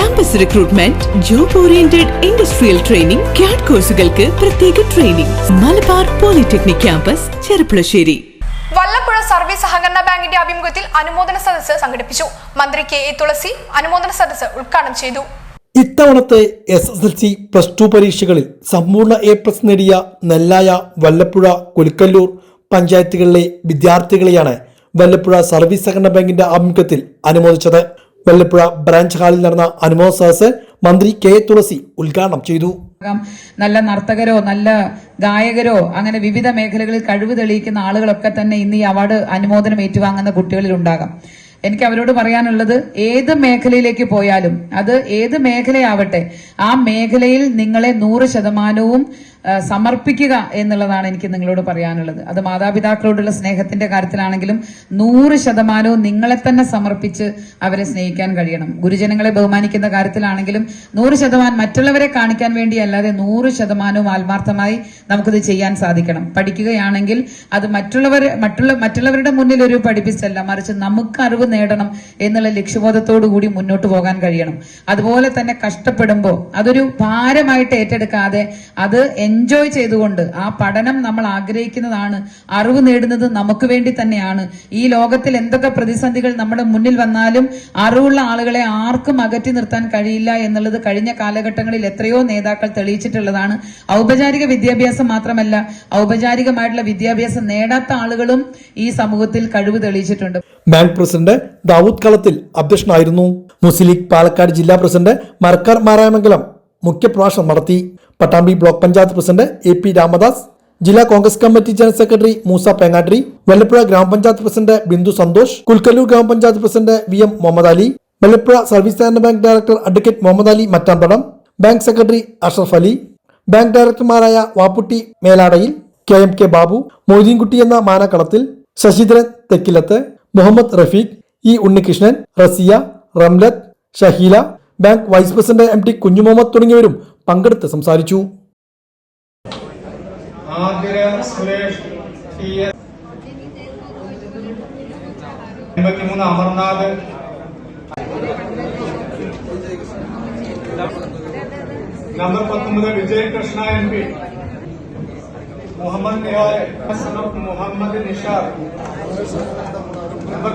Campus recruitment, job oriented industrial training, CAD കോഴ്സുകൾക്ക് പ്രത്യേക training. Malabar polytechnic campus, Cherpulassery. Vallapuzha service സഹകരണ ബാങ്കിന്റെ ആഭിമുഖ്യത്തിൽ അനുമോദന സദസ്സ് സംഘടിപ്പിച്ചു. മന്ത്രി കെ എ തുളസി അനുമോദന സദസ്സ് ഉദ്ഘാടനം ചെയ്തു. ഇത്തവണത്തെ SSLC +2 പരീക്ഷകളിൽ സമ്പൂർണ്ണ A+ നേടിയ നെല്ലായ, വല്ലപ്പുഴ, കുലുക്കല്ലൂർ പഞ്ചായത്തുകളിലെ വിദ്യാർത്ഥികളെയാണ് വല്ലപ്പുഴ സർവീസ് സഹകരണ ബാങ്കിന്റെ ആഭിമുഖ്യത്തിൽ അനുമോദിച്ചത്. വല്ലപ്പുഴ ബ്രാഞ്ച് ഹാളിൽ നടന്ന അനുമോദന സദസ്സ് മന്ത്രി കെ എ തുളസി ഉദ്ഘാടനം ചെയ്തു. നല്ല നർത്തകരോ നല്ല ഗായകരോ അങ്ങനെ വിവിധ മേഖലകളിൽ കഴിവ് തെളിയിക്കുന്ന ആളുകളൊക്കെ തന്നെ ഇന്ന് ഈ അവാർഡ് അനുമോദനം ഏറ്റുവാങ്ങുന്ന കുട്ടികളിൽ ഉണ്ടാകാം. എനിക്ക് അവരോട് പറയാനുള്ളത്, ഏത് മേഖലയിലേക്ക് പോയാലും അത് ഏത് മേഖലയാവട്ടെ, ആ മേഖലയിൽ നിങ്ങളെ 100% സമർപ്പിക്കുക എന്നുള്ളതാണ് എനിക്ക് നിങ്ങളോട് പറയാനുള്ളത്. അത് മാതാപിതാക്കളോടുള്ള സ്നേഹത്തിന്റെ കാര്യത്തിലാണെങ്കിലും 100% നിങ്ങളെ തന്നെ സമർപ്പിച്ച് അവരെ സ്നേഹിക്കാൻ കഴിയണം. ഗുരുജനങ്ങളെ ബഹുമാനിക്കുന്ന കാര്യത്തിലാണെങ്കിലും 100% മറ്റുള്ളവരെ കാണിക്കാൻ വേണ്ടി അല്ലാതെ 100% ആത്മാർത്ഥമായി നമുക്കിത് ചെയ്യാൻ സാധിക്കണം. പഠിക്കുകയാണെങ്കിൽ അത് മറ്റുള്ളവരുടെ മുന്നിൽ ഒരു പഠിപ്പിച്ചല്ല, മറിച്ച് നമുക്ക് അറിവ് നേടണം എന്നുള്ള ലക്ഷ്യബോധത്തോടു കൂടി മുന്നോട്ട് പോകാൻ കഴിയണം. അതുപോലെ തന്നെ കഷ്ടപ്പെടുമ്പോൾ അതൊരു ഭാരമായിട്ട് ഏറ്റെടുക്കാതെ അത് എൻജോയ് ചെയ്തുകൊണ്ട്, ആ പഠനം നമ്മൾ ആഗ്രഹിക്കുന്നതാണ്, അറിവ് നേടുന്നത് നമുക്ക് വേണ്ടി തന്നെയാണ്. ഈ ലോകത്തിൽ എന്തൊക്കെ പ്രതിസന്ധികൾ നമ്മുടെ മുന്നിൽ വന്നാലും അറിവുള്ള ആളുകളെ ആർക്കും അകറ്റി നിർത്താൻ കഴിയില്ല എന്നുള്ളത് കഴിഞ്ഞ കാലഘട്ടങ്ങളിൽ എത്രയോ നേതാക്കൾ തെളിയിച്ചിട്ടുള്ളതാണ്. ഔപചാരിക വിദ്യാഭ്യാസം മാത്രമല്ല, ഔപചാരികമായിട്ടുള്ള വിദ്യാഭ്യാസം നേടാത്ത ആളുകളും ഈ സമൂഹത്തിൽ കഴിവ് തെളിയിച്ചിട്ടുണ്ട്. ബാങ്ക് പ്രസിഡന്റ് ദാവൂദ് കളത്തിൽ അധ്യക്ഷനായിരുന്നു. മുസ്ലിം ലീഗ് പാലക്കാട് ജില്ലാ പ്രസിഡന്റ് മർക്കാർ മാരായമംഗലം മുഖ്യപ്രഭാഷണം നടത്തി. Pattambi block panchayat president AP Ramadas, ജില്ലാ Congress committee general secretary Moosa Pengattiri, Vallapuzha ഗ്രാമപഞ്ചായത്ത് പ്രസിഡന്റ് ബിന്ദു സന്തോഷ്, കുൽക്കല്ലൂർ ഗ്രാമപഞ്ചായത്ത് president VM Muhammad Ali, Vallapuzha service സഹകരണ bank director advocate Muhammad Ali Mattambadam, bank secretary Ashraf Ali, bank ഡയറക്ടർമാരായ വാപ്പുട്ടി മേലാടയിൽ, KMK ബാബു, മൊയ്തീൻകുട്ടി എന്ന Manakkalathil, Sasidharan Thekkilath, Muhammad Rafeeq, E Unnikrishnan, Rasiya, Ramlath, Shaheela, bank vice president MT Kunjumuhammad തുടങ്ങിയവരും പങ്കെടുത്ത് സംസാരിച്ചു. Amarnath, number 19 Vijayakrishna MP, Muhammad Nihal, Muhammad Nishar, number